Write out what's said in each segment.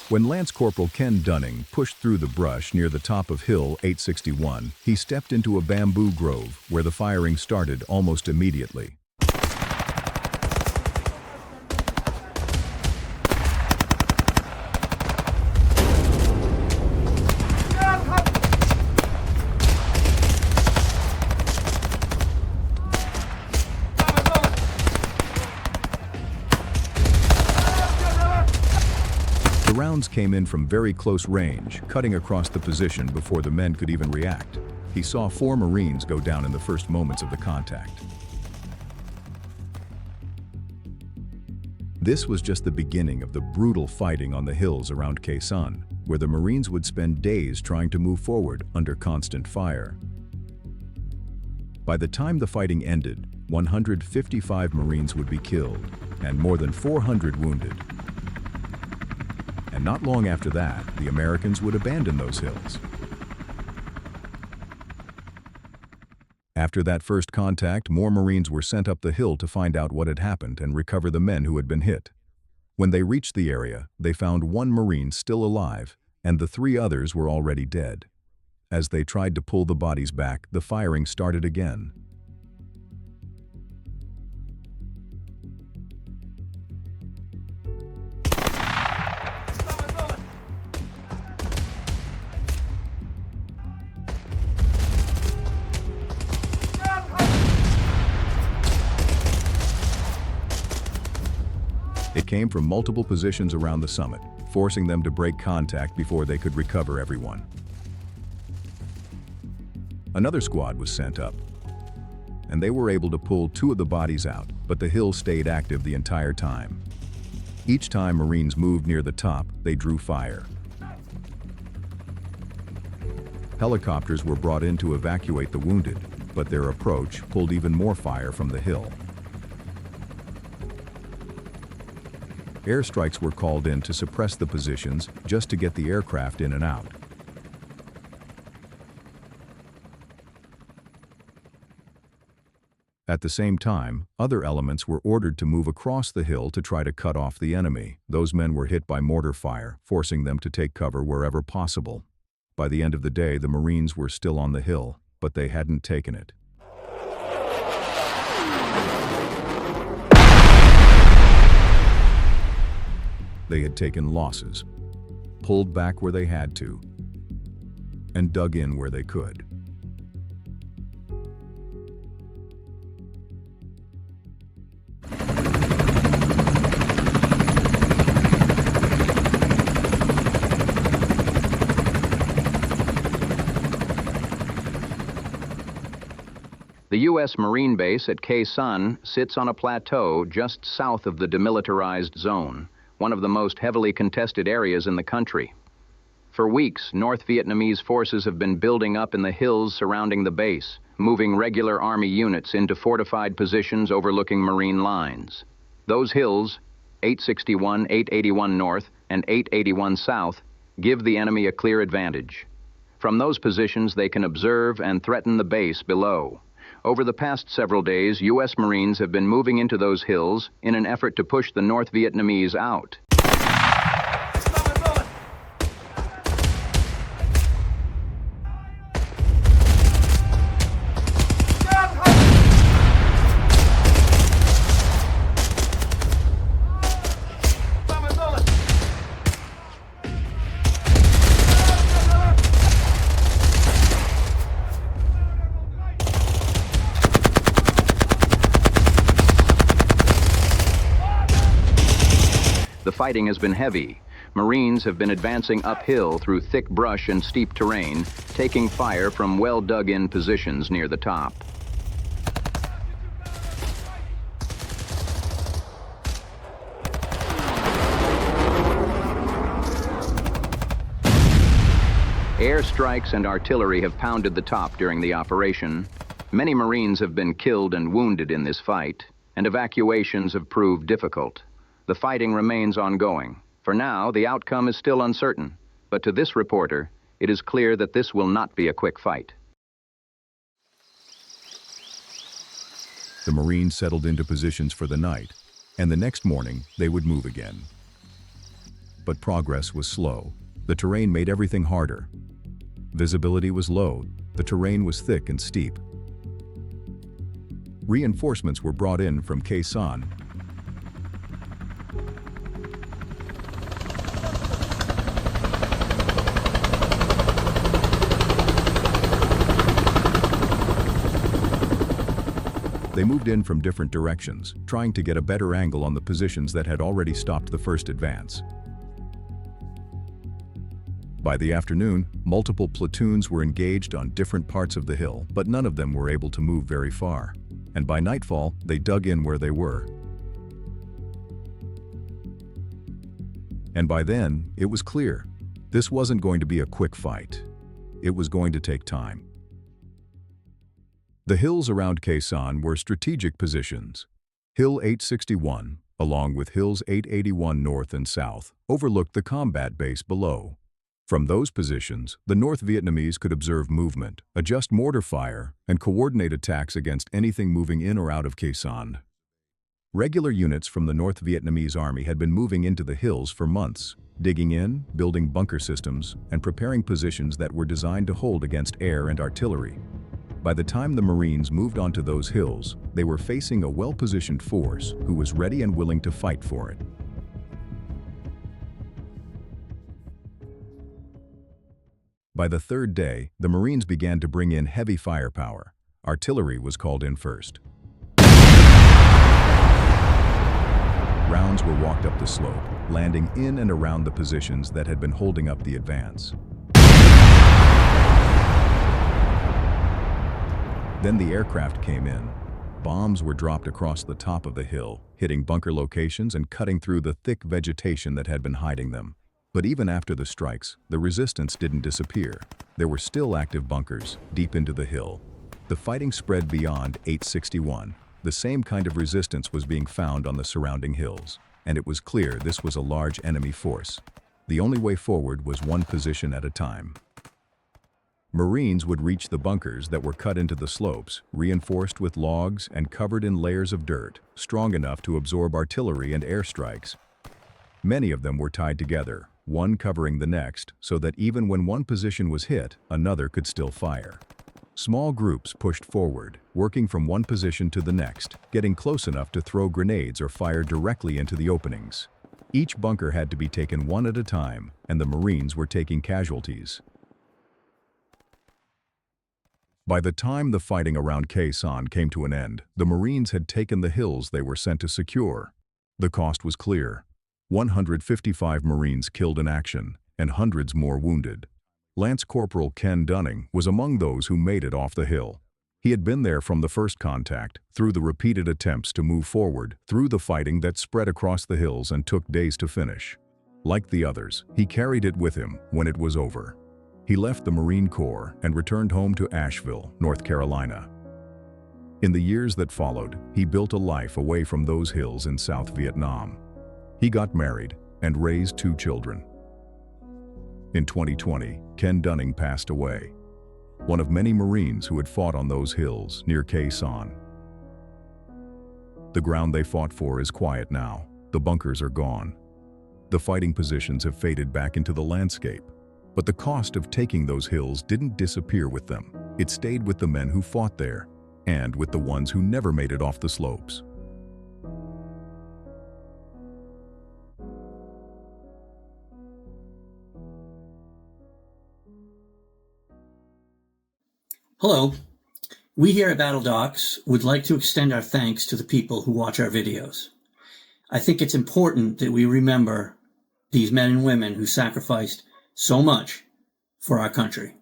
When Lance Corporal Ken Dunning pushed through the brush near the top of Hill 861, he stepped into a bamboo grove where the firing started almost immediately. The rounds came in from very close range, cutting across the position before the men could even react. He saw 4 Marines go down in the first moments of the contact. This was just the beginning of the brutal fighting on the hills around Sanh, where the Marines would spend days trying to move forward under constant fire. By the time the fighting ended, 155 Marines would be killed and more than 400 wounded. And not long after that, the Americans would abandon those hills. After that first contact, more Marines were sent up the hill to find out what had happened and recover the men who had been hit. When they reached the area, they found 1 Marine still alive, and the 3 others were already dead. As they tried to pull the bodies back, the firing started again. It came from multiple positions around the summit, forcing them to break contact before they could recover everyone. Another squad was sent up, and they were able to pull 2 of the bodies out, but the hill stayed active the entire time. Each time Marines moved near the top, they drew fire. Helicopters were brought in to evacuate the wounded, but their approach pulled even more fire from the hill. Airstrikes were called in to suppress the positions just to get the aircraft in and out. At the same time, other elements were ordered to move across the hill to try to cut off the enemy. Those men were hit by mortar fire, forcing them to take cover wherever possible. By the end of the day, the Marines were still on the hill, but they hadn't taken it. They had taken losses, pulled back where they had to, and dug in where they could. The U.S. Marine base at Sanh sits on a plateau just south of the demilitarized zone, one of the most heavily contested areas in the country. For weeks, North Vietnamese forces have been building up in the hills surrounding the base, moving regular Army units into fortified positions overlooking Marine lines. Those hills, 861, 881 North, and 881 South, give the enemy a clear advantage. From those positions, they can observe and threaten the base below. Over the past several days, U.S. Marines have been moving into those hills in an effort to push the North Vietnamese out. The fighting has been heavy. Marines have been advancing uphill through thick brush and steep terrain, taking fire from well-dug-in positions near the top. Airstrikes and artillery have pounded the top during the operation. Many Marines have been killed and wounded in this fight, and evacuations have proved difficult. The fighting remains ongoing. For now, the outcome is still uncertain, but to this reporter, it is clear that this will not be a quick fight. The Marines settled into positions for the night, and the next morning they would move again. but progress was slow. The terrain made everything harder. Visibility was low, the terrain was thick and steep. Reinforcements were brought in from Quezon. They moved in from different directions, trying to get a better angle on the positions that had already stopped the first advance. By the afternoon, multiple platoons were engaged on different parts of the hill, but none of them were able to move very far. And by nightfall, they dug in where they were. And by then, it was clear. This wasn't going to be a quick fight. It was going to take time. The hills around Quezon were strategic positions. Hill 861, along with Hills 881 north and south, overlooked the combat base below. From those positions, the North Vietnamese could observe movement, adjust mortar fire, and coordinate attacks against anything moving in or out of Quezon. Regular units from the North Vietnamese Army had been moving into the hills for months, digging in, building bunker systems, and preparing positions that were designed to hold against air and artillery. By the time the Marines moved onto those hills, they were facing a well-positioned force who was ready and willing to fight for it. By the third day, the Marines began to bring in heavy firepower. Artillery was called in first. Rounds were walked up the slope, landing in and around the positions that had been holding up the advance. Then the aircraft came in. Bombs were dropped across the top of the hill, hitting bunker locations and cutting through the thick vegetation that had been hiding them. But even after the strikes, the resistance didn't disappear. There were still active bunkers deep into the hill. The fighting spread beyond 861. The same kind of resistance was being found on the surrounding hills, and it was clear this was a large enemy force. The only way forward was one position at a time. Marines would reach the bunkers that were cut into the slopes, reinforced with logs and covered in layers of dirt, strong enough to absorb artillery and airstrikes. Many of them were tied together, one covering the next, so that even when one position was hit, another could still fire. Small groups pushed forward, working from one position to the next, getting close enough to throw grenades or fire directly into the openings. Each bunker had to be taken one at a time, and the Marines were taking casualties. By the time the fighting around Quezon came to an end, the Marines had taken the hills they were sent to secure. The cost was clear. 155 Marines killed in action, and hundreds more wounded. Lance Corporal Ken Dunning was among those who made it off the hill. He had been there from the first contact, through the repeated attempts to move forward, through the fighting that spread across the hills and took days to finish. Like the others, he carried it with him when it was over. He left the Marine Corps and returned home to Asheville, North Carolina. In the years that followed, he built a life away from those hills in South Vietnam. He got married and raised 2 children. In 2020, Ken Dunning passed away, one of many Marines who had fought on those hills near Quezon. The ground they fought for is quiet now. The bunkers are gone. The fighting positions have faded back into the landscape. But the cost of taking those hills didn't disappear with them. It stayed with the men who fought there, and with the ones who never made it off the slopes. Hello. We here at Battle Docs would like to extend our thanks to the people who watch our videos. I think it's important that we remember these men and women who sacrificed so much for our country.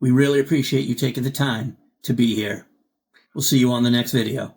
We really appreciate you taking the time to be here. We'll see you on the next video.